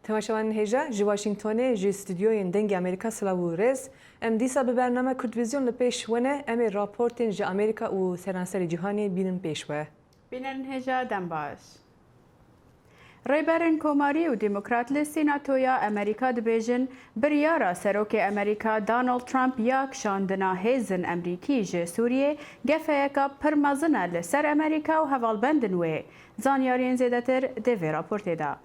تماشاوان هجا جی واشنگتن جی استودیوین دنگ امریکا سلاو رز ام دیسا به برنامه کردویزیون لپیش ونه ام راپورتین جی امریکا و سرانسر جهانی بینن پیش و بینن هجا دم باش ریبرن کوماری و دموکرات لسیناتویا امریکا دبیجن بریارا سروک امریکا دونالد ترامپ یک شاندنا هیزن امریکی جه سوریه گفه که پرمازنه لسر امریکا و هوالبندن وی زانیارین زیدتر دوی راپورتی دا.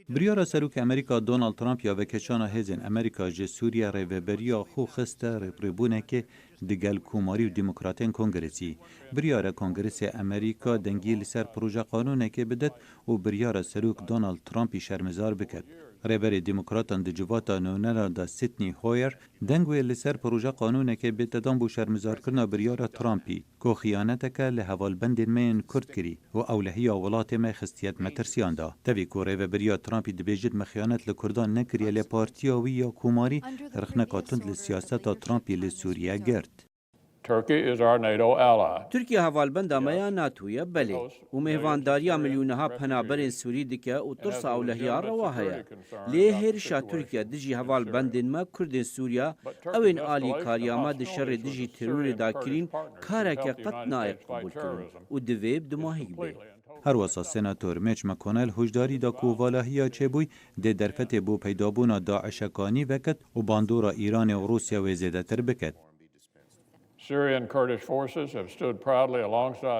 بریارا سروک امریکا دونالد ترامپ یا وکشانا هیزن امریکا جه سوریه ریوبریا خو خسته ریبونه که دگل کوماری و دموکراتین کنگرسی بریارا کنگرس امریکا دنگی لسر پروژه قانونه که بدد و بریارا سروک دونالد ترامپی شرمزار بکد. ریبر دموکراتان د جواتا نونلا دا سیدنی هویر دنگوی لسر پروژه قانونه که بددان بو شرمزار کرنا بریارا ترامپی کو خیانتک لحوالبندین مین کرد کری و اولهی ولات ما خستیت مترسیان دا تبی کو ریبریا ترامپی دبیجد مخیانت لکردان نکریه لپارتیاوی یا کوماری رخنکاتند لسیاستا ترامپی لسوریه گرد. ترکیه هوالبند مایا ناتویا بله و مهوانداریا میلیونها پنابرین سوری دکه و ترس اولهیا رواهیا لی هرشا ترکیه دجی هوالبندین ما کردین سوریا اوین آلی کاریاما دشر دجی ترور داکرین کارک قط نایق قبول کرن و دویب دماهیگ بی. هر واسه سناتور میچ مکونل هجداری دا کووالاهیا چه بوی ده درفت بو پیدابونا داعشکانی وکد و باندورا ایران و روسیا و زیدتر بکد.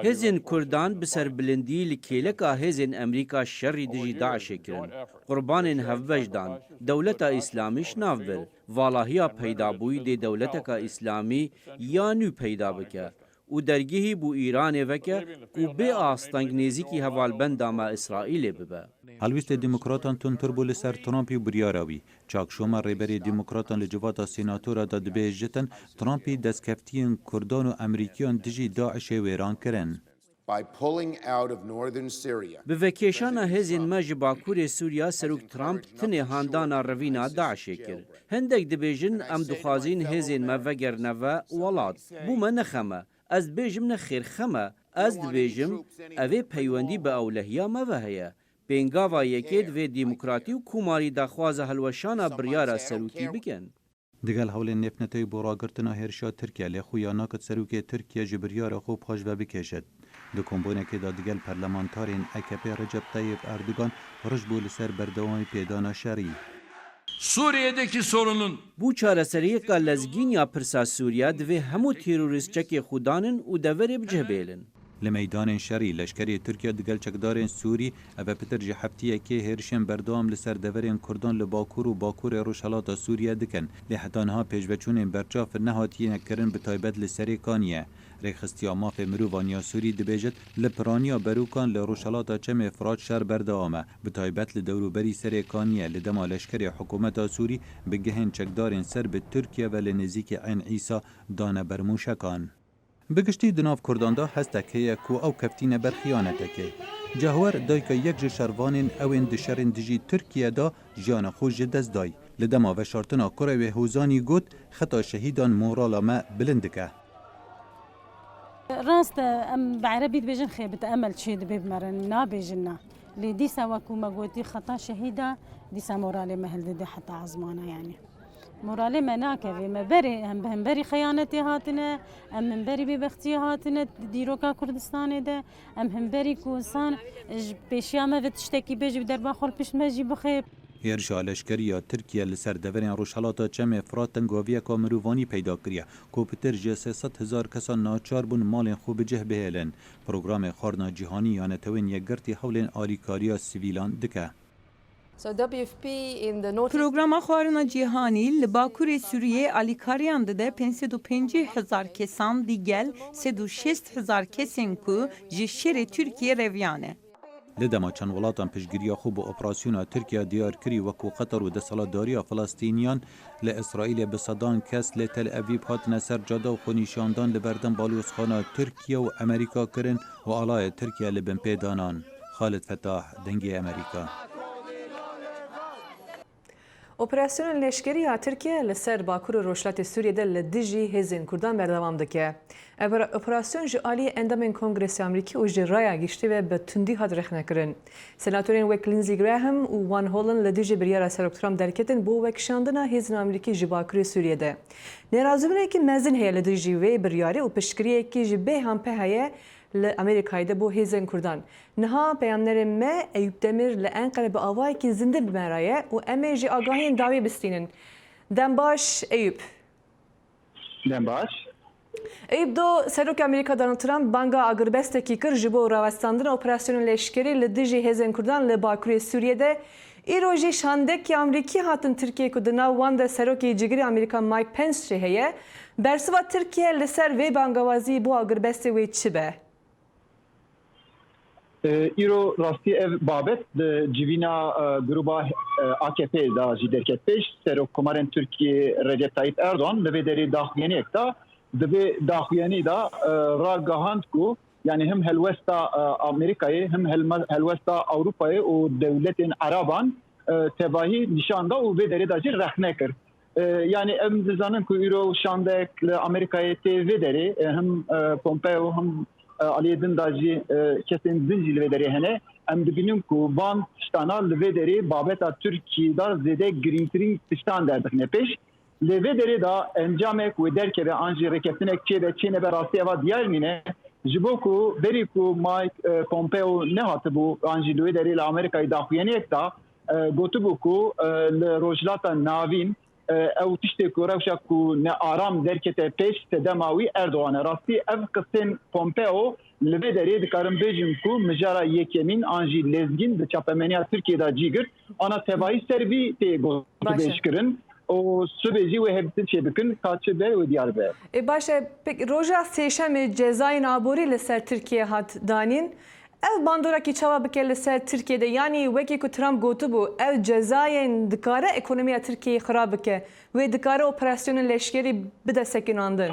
هزین کردان بسر بلندی لکیلکا هزین امریکا شری دجی داعش کرن قربانین هفوجدان دولتا اسلامیش ناف بر والاهیا پیدا بوی ده دولتا اسلامی یا نو پیدا بکه و درگیهی بو ایران وکه و به آستانگ نزیکی هوالبند ما اسرائیل ببه. هلویست دموکراتان تونتر بول سر ترامپی و بریاراوی چاک شما ریبری دموکراتان لجواتا سیناتورا دا دبیجتن ترامپی دستکفتین کردان و امریکیان دجی داعش ویران کرن. به وکیشان هزین مج باکور سوریا سروک ترامپ تنه هاندانا روینا داعش کرد. هندک دبیجن ام دخوازین هزین ما وگر نوا ولاد بو ما نخمه از بیجم نخیر خمه از دبیجم اوه پیوندی به اولهیا ما وهیه. بینگاوا یکید و دموکراتی و کوماری داخواز هلوشانا بریارا سروکی بکن. دگل حول نفنتی براگرتنا هرشا ترکیه لخویا ناکت سروکی ترکیه جبریار خوب پاش و بکشد. دو کمبونه که دا دگل پرلمانتارین اکپی رجب طیب اردوگان رجبو لسر بردوامی پیدانا شری. Suriye'deki sorunun bu çareseriye lezgin ya pırsa Suriye ve hemu teröristçeki xudanın u deveri bcebelin. لمیدان شری لشکری ترکیه دگل چکدارین سوری او پتر جی هفتیه که هرشن بردام لسر دورین کردان لباکور و باکور روشالات سوریه دکن لحتانها پیشوچونین برچاف نهاتیه نکرن به تایبت لسری کانیه ریخستیا ماف مروانیا سوری دبیجت لپرانیا بروکان لروشالات چم افراد شر بردامه به تایبت لدوروبری سری کانیه لدما لشکری حکومت سوری بگهن چکدارین سر به ترکیه و لنزیک عین عیسی دانه برموشکان. بگشتی دناف کرداندا هستک هیا کو او کفتین برخیانتکه. جهور دای که یک جشروانین اوین دشرین دجی ترکیه دا جان خوش دست دای. لدما و شارتنا کره و هوزانی گوت خطا شهیدان مورالا ما بلندکه. راست ام بعربي بيجن خيبة أمل شيء دبيب مرن نابيجنا لديسا وكوما قوتي خطا شهيدة ديسا مورالي مهل دي حتى عزمانا يعني مورالي مناكبي ما بري هم بري خيانتي هاتنا هم بري ببختي هاتنا ديروكا كردستان ده هم بري كوسان بيشيامه بتشتكي بيجي بدربا خور بيش ماجي بخيب هرشا لشکریا ترکیه لسر دورین روشالاتا چم افراد تنگاویه که مروانی پیدا کریه که پتر جه 300,000 کسان ناچار بون مالین خوب جه بهلن پروگرام خارنا جهانی یا نتوین یک گرتی حولین آلیکاریا سیویلان دکه. پروگرام خارنا جهانی لباکور سوریه آلیکاریان ده 550,000 کسان دیگل 160,000 کسین که جشر ترکیه رویانه. لدما چند ولاتان پشگیری خوب و اپراسیون ترکیه دیار کری وکو قطر و دسالتداری فلسطینیان لاسرائیل بصدان کس لتل اویب هات نسر جاده و خونیشاندان لبردن بالوسخانه ترکیه و امریکا کرن و آلای ترکیه لبن پیدانان. خالد فتاح دنگی امریکا. اپراسیون لشکری ترکیه لسر باکور روشلات سوریه ده لدجی هزین کردان بردوام دکه. اپراسیون ji aliyê endamên Kongresê Amerîkî û ji raya giştî ve bi tundî hat rexnekirin. Senatörên wek Lindsey Graham û Van Hollen li dijî biryara Serok Trump derketin bo wekşandina hêzên Amerîkî ji Bakurê Sûriyeyê. Nêrazîbûnekî mezin heye li dijî wê biryarê û piştgiriyekî ji bêhan pê heye li Amerîkayê de bo hêzên Kurdan. Niha peyamnerê me Eyüp Demir li Enqere bi avayekî zinde bimeraye û em ê jî agahiyên dawî bistînin. Dem baş Eyüp. Dem baş. Eyüp do Serok Amerîka Donald Trump banga agirbestekî kir ji bo rawestandina operasyonên leşkerî li dijî hêzên Kurdan li Bakurê Sûriyeyê. Îro jî şandekî Amerîkî hatin Tirkiye ku di nav wan de Serokê Cigirî Amerîka Mike Pence jî heye. Bersiva Tirkiye li ser vê bangawazî bo agirbestê wê çi be? Îro rastî ev babet di civîna gruba AKP da jî derket pêş Serokkomarên Tirkiye Recep Tayyip Erdoğan li vê derê daxuyaniyek da di vê daxuyanî da ragihand ku yani hem helwesta Amerîkayê hem helwesta Avrupayê û dewletên Eraban tevahî nîşan da û vê derê da jî rexne kir. Yani em dizanin ku îro şandek li Amerîkayê tê vê derê hem Pompeo hem aliyê din da jî kesên din jî li vê derê hene em dibînin ku van tiştana li vê derê babeta Tirkiyê da zêde girîngtirîn tiştan derdixine pêş. Li vê derê da encamek wê derkeve an jî rêkeftinek çêbe çênebe rastî eva diyar mîne ji bo ku berî ku Mike Pompeo nehatibû an jî li vê derê li Amerîkayê daxuyaniyek da gotibû ku li rojhilata navîn ew tiştê ku rewşa ku ne aram derkete pêş sedema wî Erdoğan'e rastî ev qisên Pompeo li vê derê dikarin bêjin ku mijara yekemîn an jî lezgîn di çapemeniya Tirkiye da cîgir ana tevahî ser vî tê gotûbêjkirin o subê jî wê hevdîtin çê bikin ka çi be wê diyar be. Baş e roja sêşemê cezayên aborî li ser Tirkiye hat danîn. Ev bandorekî çawa bike li ser Tirkiye'de yanî wekî ku Trump gotibû ev cezayên dikare ekonomiya Tirkiyeyê xirab bike wê dikare operasyonên leşkerî bide sekinandin.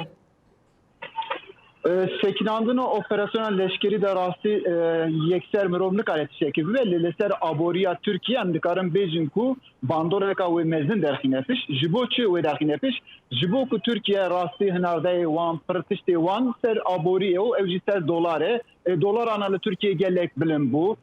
Sekinandina operasyona leşkerî de rastî yekser mirov nikare tişekî bibe li ser aboriya Tirkiye em dikarin bêjin ku bandoreka wê mezin derxîne pêş ji bo çi wê derxîne pêş ji bo ku Tirkiye rastî hinardeyê wan pir tiştê wan ser aboriyê û ew jî ser dolar e dolar ana li Tirkiye gelek bilind bû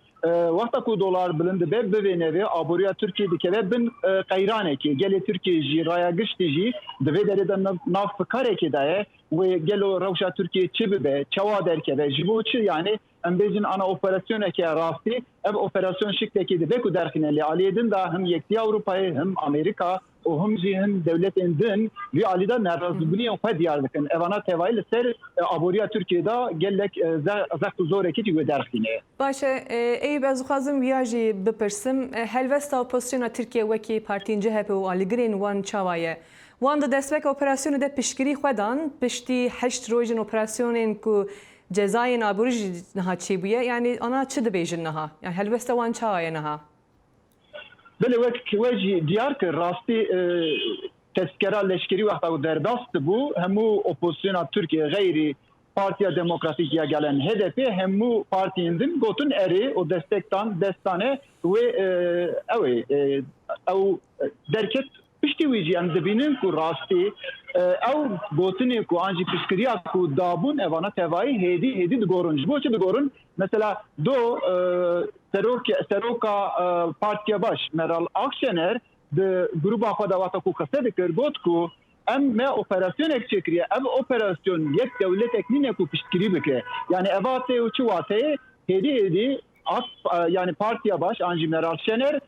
wexta ku dolar bilind dibe bivê nevê aboriya Tirkiye dikeve bin qeyranekê gelê Tirkiye jî raya giştî jî di vê derê de nav fikarekê de ye wê gelo rewşa Tirkiye çi bibe çawa derkeve ji bo çi yani em bêjin ana operasyoneke rastî ev operasyon şiktekî dibe ku derxîne lê aliyê din da hem Yekîtiya Avrupayê hem Amerîka û hem jî hem devletên din vî alî de nerazîbûniyên xwe diyar dikin evana tevahî li ser aboriya Tirkiye da gelek zext û zorekî wê derxîne. Baş e Eyüp ez dixwazim wiya jî bipirsim helvesta opozisyona Tirkiye wekî partiyên CHP û alîgirên wan çawa ye. Wan di destpêka operasyonê de piştgirî xwe dan piştî 8 rojên operasyonên ku cezayên aborî jî niha çêbûye yani ana çi dibêjin niha yani helvesta wan çawa ye niha. Bilê wek jî diyar kir rastî tezkera leşkerî wexta ku derdast bû hemû opozisyona Tirkiye geyrî Partiya Demokratîk ya gelen HDP hemû partiyên din gotin erê û destektan destane wê ew derket piştî wî jî em dibînin ku rastî ew gotinê ku an jî piştgiriya ku dabûn evana tevahî hêdî digorin ji bo çi digorin mesela do seroka Partiya Baş Meral Akşener di gruba xwe de wata ku qise dikir got ku em me operasyonek çekiriye ev operasyon yek devletek nîne ku piştgirî bike yani eva tê û çi wateyê hêdî yani Partiya Baş an jî Meral Şener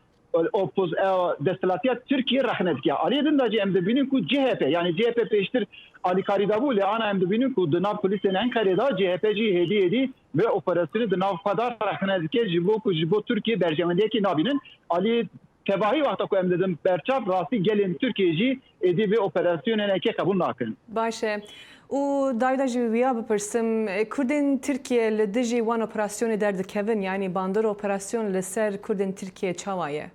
destilatiya Tirkiye rexne dikiye. Aliyê din da jî em dibînin ku CHP yani CHP pêştir alîkarî dabû lê ana em dibînin ku di nav polîsên Enqerê da CHP jî hêdî ve operasyonu di nav xwe da rexne dike ji bo ku ji bo Tirkiye berjemendiyekî nabînin. Aliyê tevahî wexta ku em didim berçav rastî gelên Tirkiye jî êdî vê operasyonenekê qebûl nakin. Baş e û dayda jî wiya bipirsim Kurdên Tirkiye li dijî wan operasyonê derdikevin yani bandor operasyon li ser Kurdên Tirkiye çawa ye?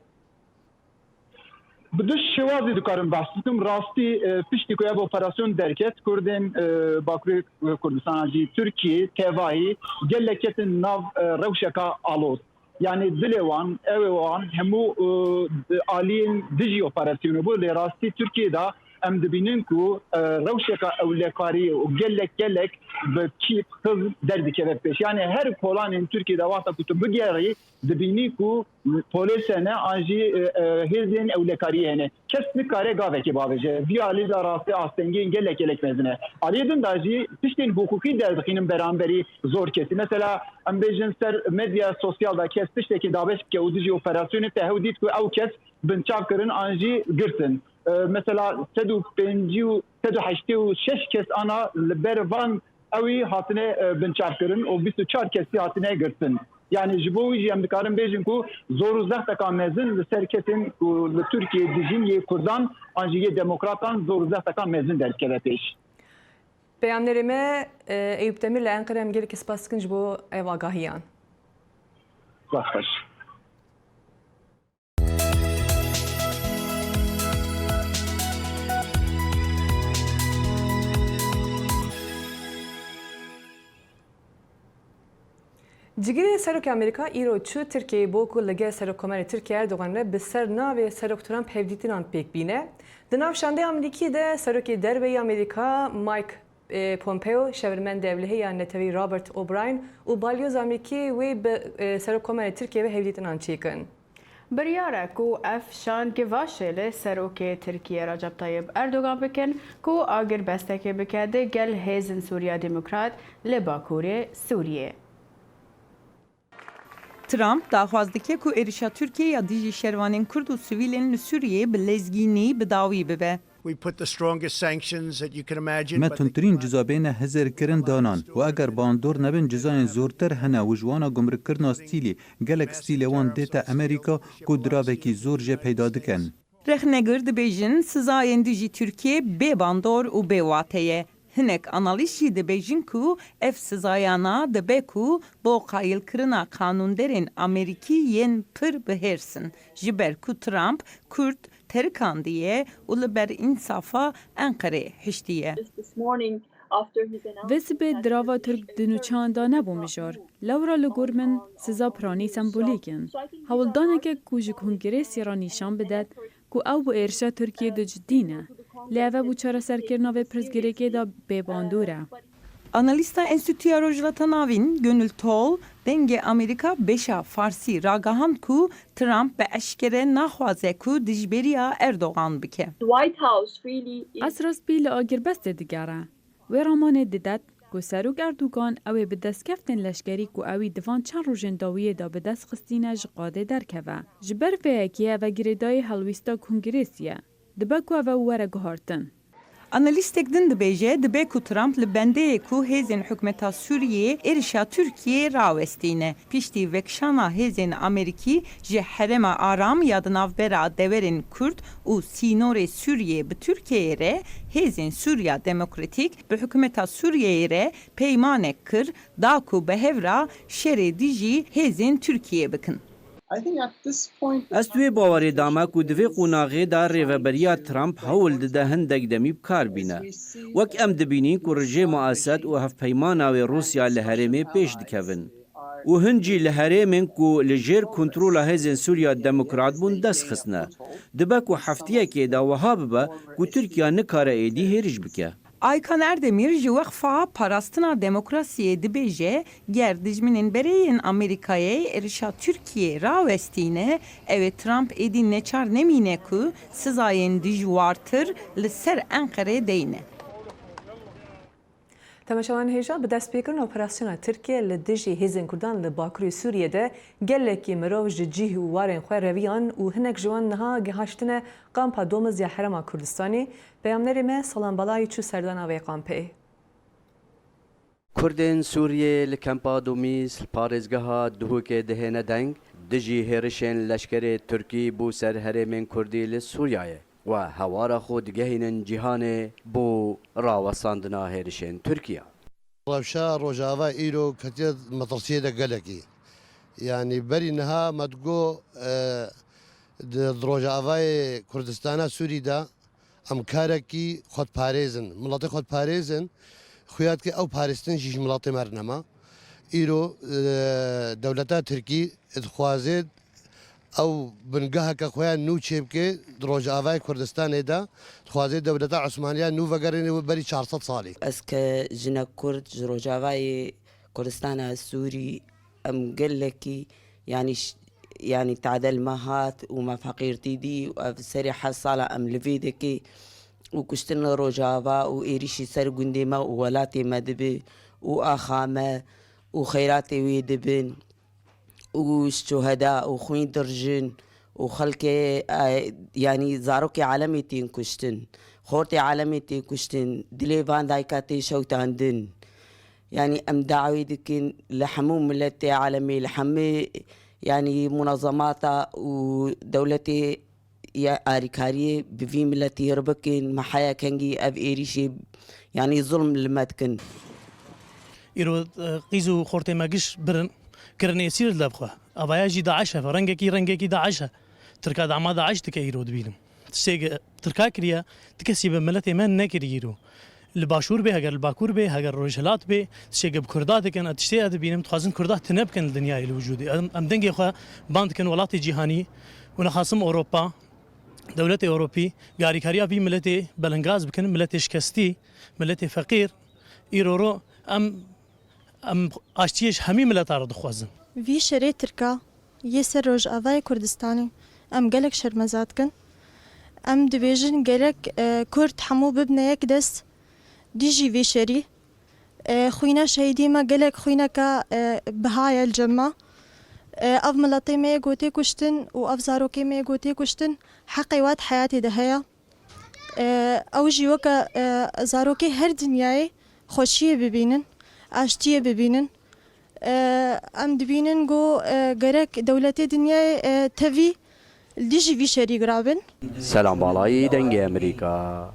Bi du şewazê dikarim behs bikim rastî piştî ku ev operasyon derket Kurdên Bakurê Kurdistana jî Tirkiye tevahî gelek ketin nav rewşeka alot yani dilê wan evê wan hemû aliyên dijî operasyonê bû lê rastî Tirkiye da em dibînin ku rewşeka ewlekarî û gelek bi çîp hız derdikeve pêş. Yani her kolanên Türkiye'de wata ku tu bigerî dibînî ku polîsene an jî hêzên ewlekariyê hene. Kes nikare gavekê bavêje. Vî alî da rastî astengên gelek mezin e. Aliyê din da jî tiştên hukukî derdixînin beramberî zor kesî. Mesela em bêjin ser medya sosyal da kes tiştekî dabeş bike û dijî operasyonê te hew dît ku ew kes binçav kirin an jî girtin. Mesela 186 kes ana li ber van ew hatine binçav kirin û 24 kesî hatine girtin. Yani ji bo wî jî em dikarin bêjin ku zor û zehteka mezin li ser kesên ku li Tirkiye dijîn yê Kurdan an jî yê demokratan zor û zehteka mezin derdikeve pêş. Peyamnerê me Eyüp Demir li Enqere em gelekî spas dikin ji bo ev agahiyan. Baş. Cigirê Serokê Amerîka îro çû Tirkiyeyê bo ku li gel Serokkomarê Tirkiye Erdogan re bi ser navê Serok Trump hevdîtînan pêk bîne. Di nav şandeyê Amerîkî de Serokê Derveyî Amerîka Mike Pompeo, şevirmen devlehêya Netewî Robert O'Brien û balyoz Amerîkî wê bi Serokkomarê Tirkiye ve hevdîtînan çêkin. Biryara ku ev şangevaşê li Serokê Tirkiye Recep Tayyip Erdogan bikin ku agir bestekê bike di gel hêzin Sûriya Demokrat li Bakurê Sûriyê. Trump daxwaz dike ku êrişa Tirkiye ya dijî şervanên Kurd û sivîlên li Sûriyê bi lezgînî bi dawî bibe. We put the strongest sanctions that you can imagine. Me tuntirîn cizabêne hezerkirin danan û eger bandor nebin cizayên zortir hene û ji wana gumrikkirina stîlê gelek stîlê wan dête Amerîka ku diravekî zor jê peyda dikin. Rexnegir dibêjin sizayên dijî Tirkiye bê bandor û bê wateye. Hinek analîst jî dibêjin ku ev sizayana dibe ku bo qayîlkirina qanûnderên Amerîkî yên pir bihêrsin ji ber ku Trump Kurd terikandiye û li ber însafa Enqerê hiştiye. Vê dirava Türk di nûçan da nebû mijar. Lewra li gor min siza piranî sembolîk in. Hewildaneke ku ji Kongrêsê re nîşan bidet ku ew bi êrişa Tirkiye de ciddî ne. Lê ev e bû çareserkirina vê pirsgirêkê da bêbandor e. Analîsta Enstitûya Rojhilata Navîn Gönül Tol dengê Amerîka beşa Farsî ragihand ku Trump bi eşkere naxwaze ku dijberiya Erdogan bike. Ez rastbî li agîrbestê digere. Wê ramanê didet ku Serok Erdogan ew ê bi destkeftên leşkerî ku ew î divan çend rojên dawiyê da bi dest xistîne ji qadê derkeve. Ji ber vê yekê ev e girêdayê helwîsta Kongrêsî ye. Dibe ku ev e were guhartin. Analîstek din dibêje dibe ku Trump li bendeyê ku hêzên hikûmeta Sûriyê êrişa Tirkiyeyê rawestîne. Piştî vekşana hêzên Amerîkî ji herêma aram ya di navbera deverên Kurd û sînorê Sûriyê bi Tirkiyeyê re hêzên Sûriya Demokratîk bi hikûmeta Sûriyeyê re peymanek kir da ku bi hevra şerê dijî hêzên Tirkiyeyê bikin. Ez tu wê bawerê dame ku di vê qonaxê da rêveberiya Trump hewl dide hindek demî bikar bîne. Wek em dibînîn ku rejêma Esed û hevpeymana wê Rûsya li herêmê pêş dikevin. û hin jî li herêmên ku li jêr kontrola hêzên Sûriya Demokrat bûn dest xistine. Dibe ku heftiyekê da wiha bibe ku Tirkiye nikare êdî hêrîj bike. Aykan Erdemir ji wexfa parastina demokrasiyê dibêje ger dijminên bereyên Amerîkayê êrişa Tirkiye rawestîne ew ê Trump êdî neçar nemîne ku sizayên dijwartir li ser Enqerê deyne. Temaşavan hêja bi destpêkirina operasyona Tirkiye li dijî hêzên Kurdan li Bakurê Sûriyê gelekî mirov ji cîh û warên xwe reviyan û hinek ji wan niha gihaştine kampa Domuz ya Herêma Kurdistanê. Peyamnerê me Salambalayê çû serdana vê kampê. Kurdên Sûriyê li kampa Domîz li parêzgeha Duhokê dihêne deng dijî hêrişên leşkerê Tirkî bû ser herêmên Kurdî li Sûriyayê. و هوارا خود گهینن جهانه بو راوساندنا هێرشên Tirkiye. Rewşa Rojava îro ketiye metirsiyê de gelekî. Yani berî niha medgo di Rojavayê Kurdistana Sûrî de em karekî xwedparêzin. Miletê xwedparêzin xuyat ki ew parêstin jî ji miletê me nema. Îro dewleta Tirkî dixwaze او بنگاه که خویان نو چه بکه روجاوای کردستان دا خوازه دولت عثمانیه نو وگرین بری 400 سالی از که جنا کرد روجاوای کردستان سوری ام قال لك يعني تعدل مهات وما فقيرتي دي وسري حصالة ام لفيدكي وكشتنا روجافا وإيريشي سر قنديما وولاتي مدبي وآخامة وخيراتي ويدبن والشهداء وخوين درجن وخلكي يعني زاروكي عالمي تين كشتن خورتي عالمي تين كشتن دليفان دايكاتي شوتان دن يعني ام دعوي دكين لحمو ملتي عالمي لحمي يعني منظماتها ودولتي يا أريكاري بفي ملتي يربكين محايا كنجي أب إيريشي يعني ظلم لمدكن إيرو قيزو خورتي ماجش برن كرني يصير لبخوا أبايا جي داعش رنجكي داعش تركا دعما داعش تكيرو دبيلم تشيء تركا كريا تكسي بملتي ما نكريرو الباشور به هجر الباكور به هجر روجلات به تشيء بكردات كان أتشتي أدبينم تخازن كردات تنبكن الدنيا الوجود أم دنجي خوا باند كان ولاتي جهاني ونخاصم أوروبا دولة أوروبي قاري كاريا في ملتي بلنغاز بكن ملتي شكستي ملتي فقير إيرورو أم أشتيش همي ملت عرض خوازن في شري تركا يسر روج أضاي كردستاني أم قالك شرمزاتكن أم دبيجن قالك كرد حمو ببنا يكدس ديجي في شري خوينا شهيدي ما قالك خوينا كا بهايا الجمع أف ملطي ما يقوتي كشتن وأف زاروكي ما يقوتي كشتن حقي واد حياتي دهيا أوجي وكا زاروكي هر دنياي خوشية ببينن عشتية ببينن أم دبينن جو غرق دولتي دنياي تفي ديجي في شري قرابن سلام بالای دنگ امریکا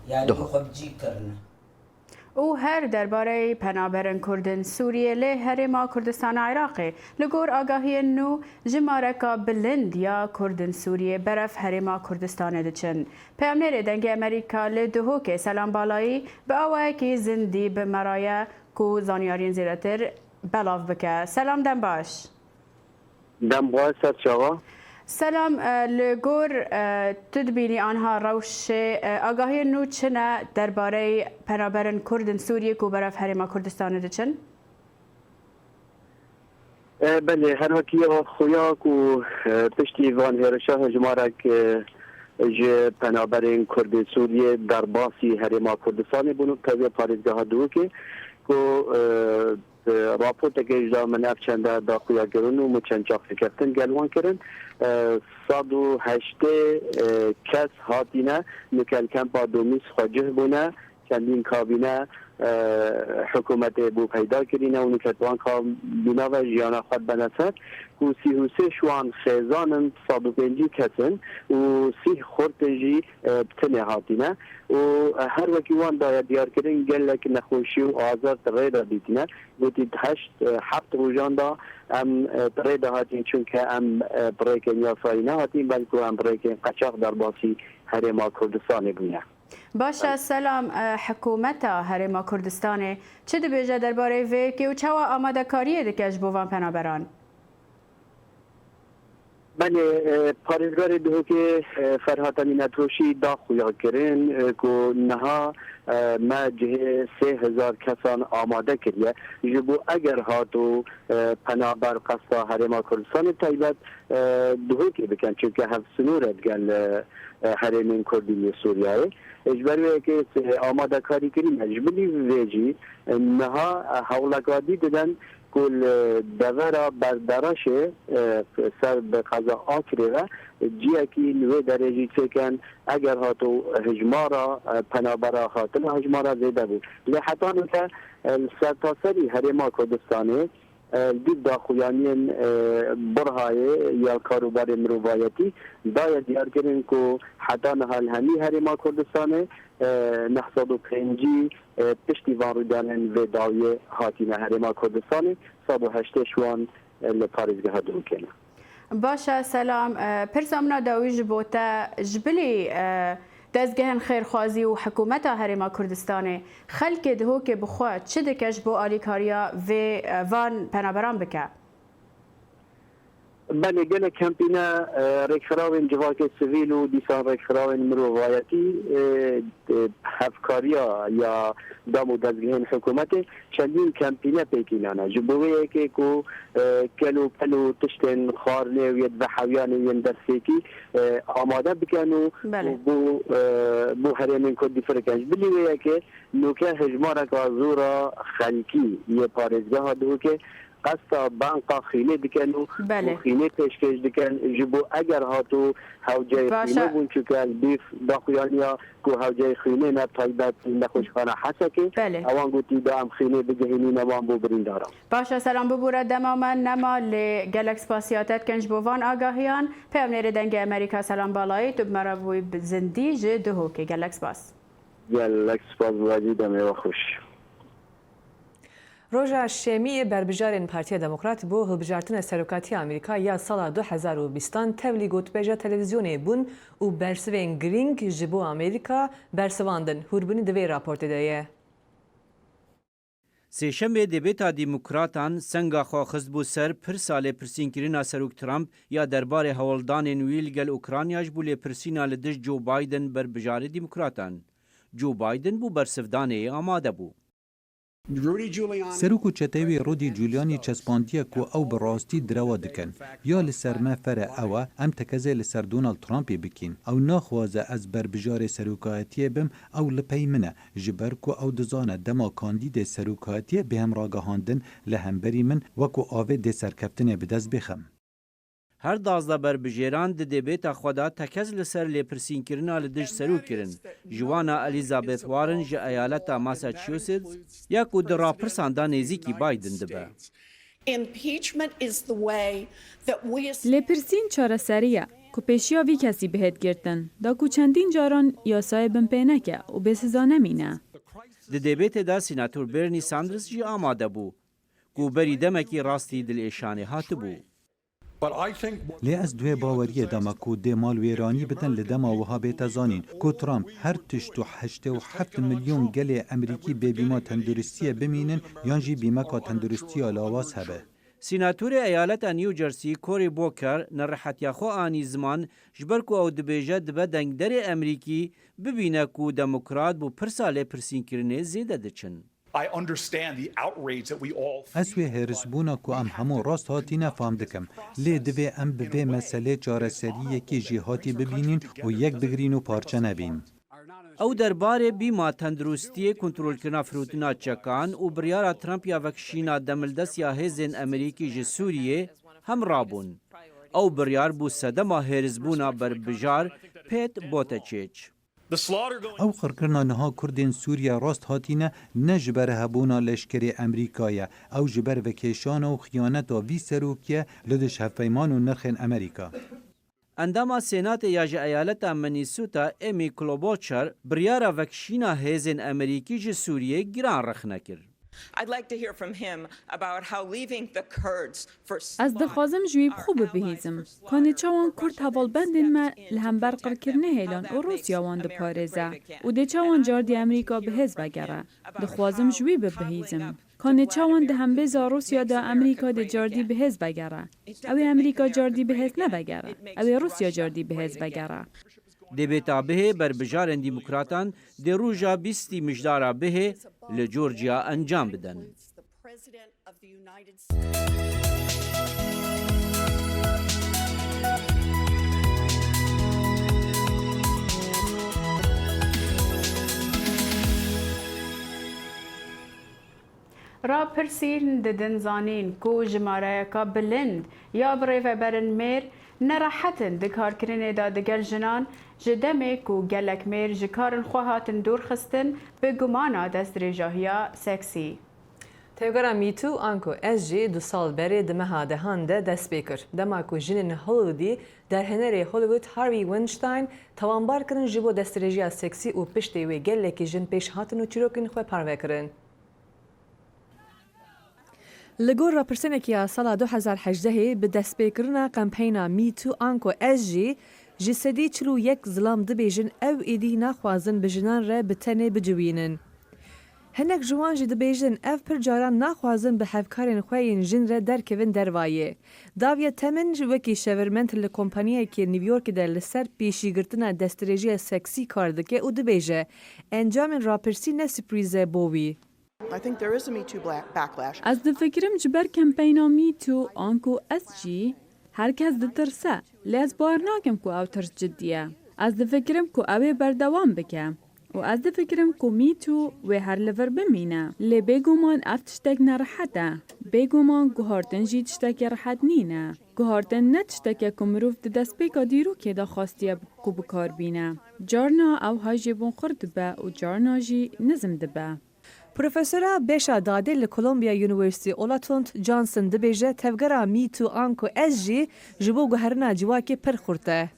او هر درباره پنابرن کردن سوریه له هرما کردستان عراقی لگور آگاهی نو جمارکا بلند یا کردن سوریه برف هرما کردستان دچن پیامنر دنگ امریکا له دهو که سلام بالایی به آوه که زندی به مرایه کو زانیارین زیرتر بلاف بکه سلام دم باش دم باش سرچاوا سلام لگور تدبینی آنها روش آگاهی نو چنه درباره پنابرن کردن سوریه کو برف هرما کردستان دچن؟ بله هر وکی خویا کو پشتی وان هرشا هجمارک ج پنابرن کرد سوریه در باسی هرما کردستان بونو که پاریزگاه دو که کو راپورت که اجرا من افچنده دا خویا گرون و مچن چاق کردن گلوان کردن 108 کس هاتینه نکل کمپا دومیس خواجه بونه چندین کابینه حکومت بو پیدا کرینه و نکتوان کابینه و جیانا خود بنسد و 33 شوان خیزانن 105 کسن و 30 خورتجی بتنه هاتینه و هر وکیوان دایا دیار کردن گلک نخوشی و آزار تغییر دیتینه گوتید 7 روزان دا ام تغییر هاتین چون که ام بریکن یاسایی نه هاتین بلکه ام بریکن قچاق در باسی هرما کردستان بونه باشه سلام حکومت هرما کردستان چه دبیجه درباره وی که و چوا آماده کاریه دکش بوان پنابران؟ بله پارزگار دو که فرهاتانی نتوشی دا خویا کرن که نها ما جه 3000 کسان آماده کریه جبو اگر هاتو پنابر قصدا هرما کردستان تایبت دو که بکن چون که هفت سنورت گل حرمین کردی سوریه اجباریه که آماده کاری کریم اجباری ویجی نها حولگادی دادن کل دورا بردارش سر به قضا آکره و جیه که نوی درجی چکن اگر هاتو هجمارا پنابرا خاطر هجمارا زیده بود لحظا که سرتاسری هرما کردستانه دید داخویانین برهای یا کاروبار مروایتی باید دیار کرن که حتی نحال همی هرما کردستانه 905 پشتیوان رو دانن و داوی هاتین هرما کردستانه 108 شوان لپارزگاه دو کنه باشه سلام پرسامنا داوی جبوتا جبلی دزگهن خیرخوازی و حکومت هرما کردستان خلک دهو که بخواه چه دکش بو آلیکاریا و وان پنابران بکه؟ بله گله کمپینا رکراون جواک سیویل و دیسان رکراون مروایتی هفکاریا یا دامو دزگهن حکومت چندین کمپینا پیکینانه جبوه که کو کلو پلو تشتن خارنه و ید بحویان ین درسیکی آماده بکنو بو هرمین کدی فرکش بلیوه که نوکه هجمارک زورا خلکی یه پارزگاه دو که قصد بانقا خینه دکن و خینه پیشکش دکن جبو اگر هاتو هوجای خینه بون چکل بیف داخویانیا که هوجای خینه نتایبت نخوشخانه حسا که اوان گوتی دام خینه بگهینی نوان بو برین دارم. باشا سلام ببوره دماما نما لگلکس پاسیاتت کنج بوان آگاهیان پیام نیره دنگ امریکا سلام بالایی تو بمرابوی زندی جه دهو که گلکس باس. گلکس باس بواجی دمه و خوش. روژا شیمی بربجارین پارتیا دموکرات بو هلبجارتن سروکاتی امریکا یا سال 2020 تبلی گوتبجا تلویزیونی بون و برسوین گرینگ جبو امریکا برسواندن هوربونی دوی راپورت دایه. سێشەمێ دەبێتا دیموکراتان سەنگا خواخست بوو سەر پر سالێ پرسینکردنا سەرۆک ترامپ یا دەربارەی هەوڵدانên wî li gel Ukraynayaj bû lêpirsîna li dijî Joe Biden berbijarê dîmokratan. Joe Biden bû bersivdanê amade bû. سەرۆک و چەتەوی ڕۆدی جولیانی چەسپاندیە کو ئەو بەڕاستی درەوە دکەن یا li ser me fere ew e em tekeze li ser Donald Trumpê bikîn ew naxwaze ez berbijarê serokayetiyê bim ew li pey min e ji ber ku ew dizane dema kandîdê serokayetiyê bê hem ragihandin li hemberî min wekû avê dê serkeftinê bi dest bixem. Her dazda berbijêran di dêbêta xwe da tekez li ser lêpirsînkirina li dij serokkirin. Ji wana Elizabeth Warren ji eyaleta Massachusetts ya ku di rapirsan da nêzîkî Biden dibe. Lêpirsîn çareserî ye ku pêşiya vî kesî bihet girtin da ku çendîn caran yasayê bin pê neke û bêsiza nemîne. Di dêbêtê da Sînator Bernie Sanders jî amade bû ku berî demekî rastî dilêşanê hatibû. لێ ez دوێ باوەریە dema ku dê malwêranî bidin li dema wiha bête zanîn ku Trump her tişt û 87 milyon gelê Emerîkî bêbîma tenduristiyê bimînin yan jî bîmeka tenduristiya lawas hebe. Sînatorê eyaleta New Jersey Cory Booker nerihetiya xwe anî ziman ji ber ku ew dibêje dibe dengderê Emerîkî bibîne ku demokrat bû pirsa lêpirsînkirinê zêde diçin. Ez wê hêrisbûna ku em hemû rast hatîne fam dikim. Lê divê em bi vê meselê çareseriyekê jî hatî bibînin û yek bigirîn û parçe nebîn. Ew derbarê bîma tenduristiyê kontrolkirina firotina çekan û biryara Trump ya vekişîna demildesiya hêzên Emerîkî ji Sûriyê hem rabûn. Ew biryar bû sedema hêrizbûna berbijar pêt bote çêç. Ew xirkirina niha Kurdên Sûriye rast hatîne ne ji ber hebûna leşkerê Emerîkayê, ew ji ber vekêşana û xiyaneta vî serokiyê li diş hevpeyman û nirxên Emerîka. Endama Senatê ya ji eyaleta Minnesota Amy Klobuchar biryara vekişîna hêzên Emerîkî ji Sûriyê giran rexne kir. Ez dixwazim ji wî bixwe bibihîzim. Kanê çawan Kurd hevalbendên me li hember qirkirinê hêlan û Rûsya wan diparêze û dê çawan cardî Emerîka bi hêz vegere. Dixwazim ji wî bibihîzim. Kanê çawan di hembêza Rûsya da Emerîka dê cardî bi hêz vegere. Ew ê Emerîka cardî bi hêz nevegere. Ew ê Rûsya cardî bi hêz vegere. Dêbêta bihê berbijarên dîmokratan dê rûja bîstî mijdara bihê li Georgia encam bidin. راپرسین ددن زانین کو جمارایکا بلند یا برێڤەبەرن mêr nerahetin di karkirinê da digel jinan ji demê ku gelek mêr ji karin xwe hatin dûrxistin bi gumana destdirêjahiya seksî. Tevgera mîtû anku ez jî du sal berê di meha dehan de dest pê kir. Dema ku jinên Hollywoodî derhenerê Hollywood Harvey Weinstein tawanbar kirin ji bo destdirêjiya seksî û piştê wê gelekî jin pêş hatin û çîrokên xwe parve kirin. Li gor rapirsenekî ya sala 2018 bi destpêkirina kampeyna MeToo anko ez jî ji sedî çil û yek zilam dibêjin ew êdî naxwazin bi jinan re bi tenê biciwînin. هنک جوان جی دبیجن اف پر جاران ناخوازن به هفکارن خوین جن را درکوین دروایه. داویه تمن وکی شورمنت لکمپانیه که نیویورک در لسر پیشی گرتنا دسترژی سکسی کارده که او دبیجه انجام راپرسی نسپریزه بوی. از دفکرم جبر کمپینا میتو آنکو اس جی هرکس دترسه لیز باور ناکم کو او ترس جدیه. از دفکرم کو اوه بردوام بکه. و از دفکرم کو میتو و هر لور بمینه. لی بگومان اف تشتک نرحته. بگومان گوهارتن جی تشتک رحت نینه. گوهارتن نتشتک کمروف دست بیکا دیرو که دا خواستیه کو بکار بینه. جارنا او های جیبون خورد به و جارنا جی نزم دبه. پروفسورا بیشا داده لکولومبیا یونیورسیتی اولاتونت جانسن دبیجه تفگرا میتو آنکو از جی جبو گوهرنا جواکی پر خورده.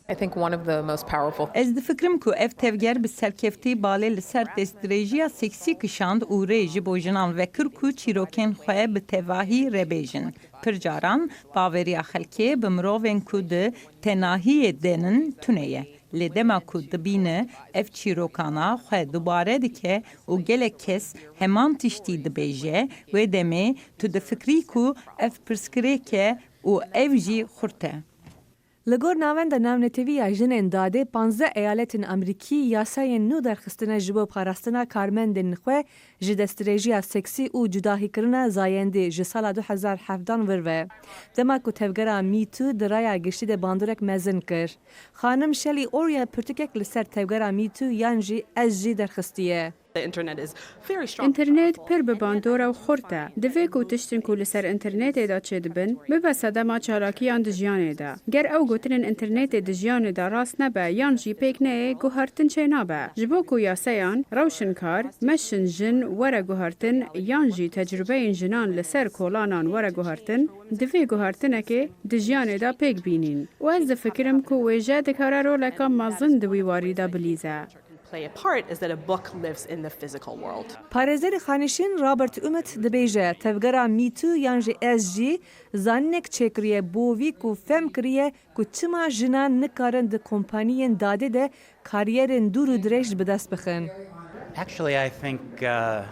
از دفکرم که اف تفگر به سرکفتی باله لسر دسترژیا سکسی کشاند او ریج بو جنان وکر کو چیروکن خواه به تواهی ربیجن. پر جاران باوریا خلکه بمروین کو ده تناهی دنن تونیه. لدما کو دبینه اف چیروکانا خواه دوباره دکه و گله کس همان تشتی دبیجه و دمه تو دفکری کو اف پرسکره که و اف جی خورته. لگور ناوند نامنتوی جنین داده 15 ایالت امریکی یاسای نو درخستنه جبو پاراستنا کارمندن خو جدسترژیا سکسی او جداهی کرنا زاینده جسال 2017 وروه. دما کو تفگرا میتو درایا گشتی ده باندورک مزن کر. خانم شلی اوریا پرتکک لسر تفگرا میتو یانجی از جی درخستیه. انترنت پر به باندورا و خورته. دوی کو تشتن کو لسر انترنت دا چه دبن ببسه دما چالاکی آن دجیانه دا. گر او گوترین انترنت دجیانه دا راست نبه یان جی پیک نه گوهرتن چه نبه. جبو کو یاسیان روشنکار مشن جن وره گوهرتن یان جی تجربه این جنان لسر کولانان وره گوهرتن دوی گوهرتنه که دجیانه دا پیک بینین. و از فکرم کو ویجه دکاره رو لکا مازن دوی واری دا بلیزه. پارێزەری خانشین رابرت اومت دبیجه تفگرا میتو یانجی از جی زاننک چکریه بووی کو فهم کریه کو چما جنان نکارن ده کمپانیین داده ده کاریرین دور و درشت بدست بخن.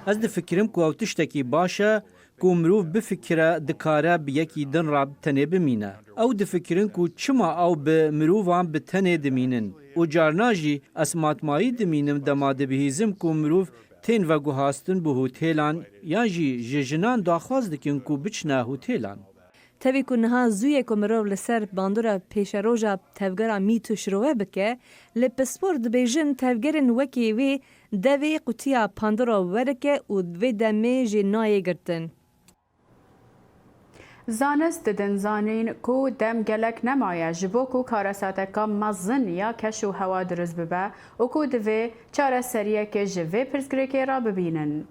از دفکرم کو او تشتکی باشه کو مروف بفکره دکاره بیکی دن راب تنه بمینه. او دفکرن کو چما او به مروفان به تنه دمینن. و جارناجی اسماتمایی دمینم دماده بهیزم کو مروف تین و گوهاستن به هوتیلان یا جی جنان داخواز دکن کو بچنه هوتیلان. تاوی کو نها زوی کو مروف لسر باندورا پیشروجا تفگرا میتو شروع بکه لپسپور دبیجن تفگرن وکی وی دوی قطیا پاندورا ورکه و دوی دمی جی نایه گرتن. زانست ددن زانین کو دم گلک نمایه جبو کو کارساتکا مزن یا کش و هوا درز ببه و کو دوی چاره سریه که جوی پرسکرکه را ببینن.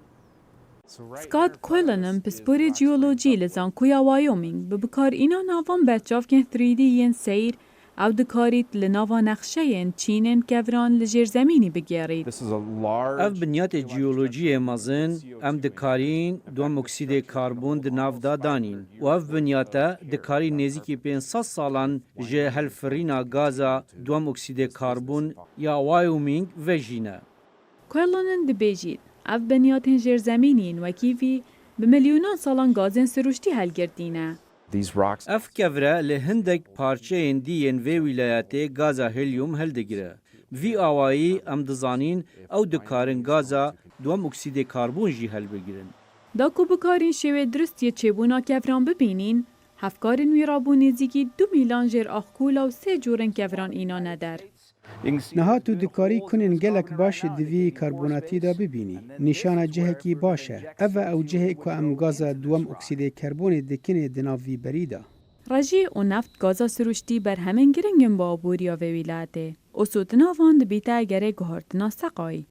سکات کویلنم پسپوری جیولوژی لزانکویا وایومینگ به بکار اینا ناوان بچاف که 3D ین سیر او دکاریت لناوا نقشه چینن کوران لجیر زمینی بگیرید. اف بنیات جیولوژی مزن ام دکارین دوام اکسید کربن دناف دانین و اف بنیات دکاری نزدیکی 500 سالان جه هلفرینا گازا دوام اکسید کربن یا وایومینگ و جینه. کویلنن دبیجید اف بنیات جیر زمینین و کیفی به میلیونان سالان گازن سروشتی هلگردینه. اف کفره لهندک پارچه اندین و ولایت گازا هلیوم هلدگیره. وی آوایی ام دزانین او دکارن گازا دوام اکسید کربن جی هل بگیرن. دا کو بکارین شوی درستی چبونا کفران ببینین هفکارین وی رابو نزیکی 2 میلیون جر آخکولا و 3 جورن کفران اینا ندر. نها تو دکاری کنین گلک باشه دوی کربوناتی دا ببینی. نشانه جهه کی باشه. او جهه که ام گازا دوام اکسید کربون دکنه دناوی بریده. رجی و نفت گازا سروشتی بر همین گرنگن با بوریا و ویلاته. و سوتنا واند بیتا گره گهارتنا سقای.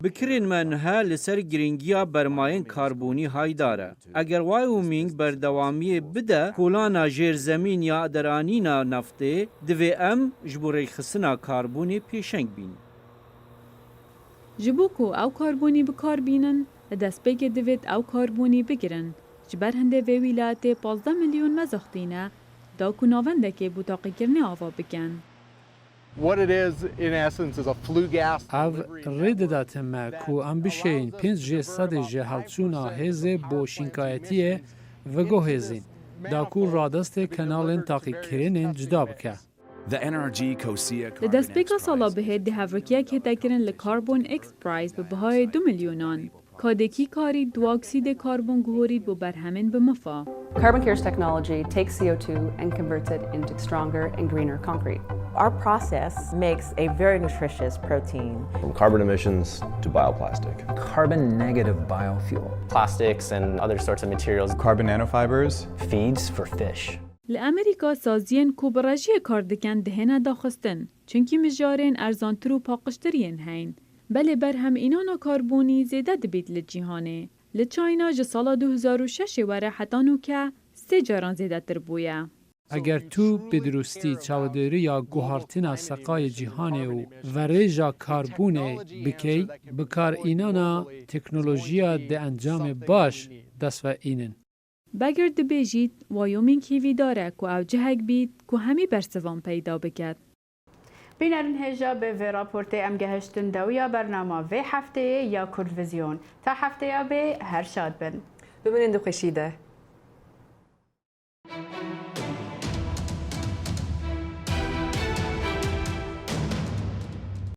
بکرین من ها لسر گرینگیا برماین کاربونی های داره. اگر وایومینگ بردوامی بده کولانا جیر زمین یا درانینا نفته دوی ام جبوری خسنا کاربونی پیشنگ بین. جبوکو او کاربونی بکار بینن دست بگه دوید او کاربونی بگیرن. جبر هنده وی ویلاته 15 میلیون مزاختینه دا کناونده که بوتاقی کرنه آوا بکن. What it is, in essence, is a flue gas. Av reddateme ku am bişeyin 5G sadece halçuna heze bo şinkayetiye ve gohezin. Da ku radeste kanalin taqiqkirinin cida bike. li destpêka sala bihê dihevrekiyek hêtekirin li Carbon X Prize bi bihayê 2 milyonan. Kadekî karî duoksîdê karbon guhorî bo berhemên bi mifa. Carbon Care's technology takes CO2 and converts it into stronger and greener concrete. Our process makes a very nutritious protein. From carbon emissions to bioplastic. Carbon negative biofuel. Plastics and other sorts of materials. Carbon nanofibers. Feeds for fish. Li Amerîka saziyên ku bi rejiyê kar dikin dihêne daxistin, çunkî mijarên erzantir û paqiştiriyên heyn. Belê berhemînana karbonî zêde dibêt li cîhanê. Li Çayna ji sala 2006 were heta nûke 3 caran zêdetir bûye. Eger tu bi durustî çavedêriya guhartina seqayê cîhanê û verêja karbonê bikey, bikarînana teknolojiya de encamê baş dest ve înin. Beger dibêjît Wyoming hîvî dare ku ew cihek bît ku hemî bersivan peyda biket. Bînerin hêja bi vê raportê em gehiştin dewiya bernama vê hefteyê ya Kurdvizyon. Ta hefteya bê her şad bin. Biminin dixweşî de.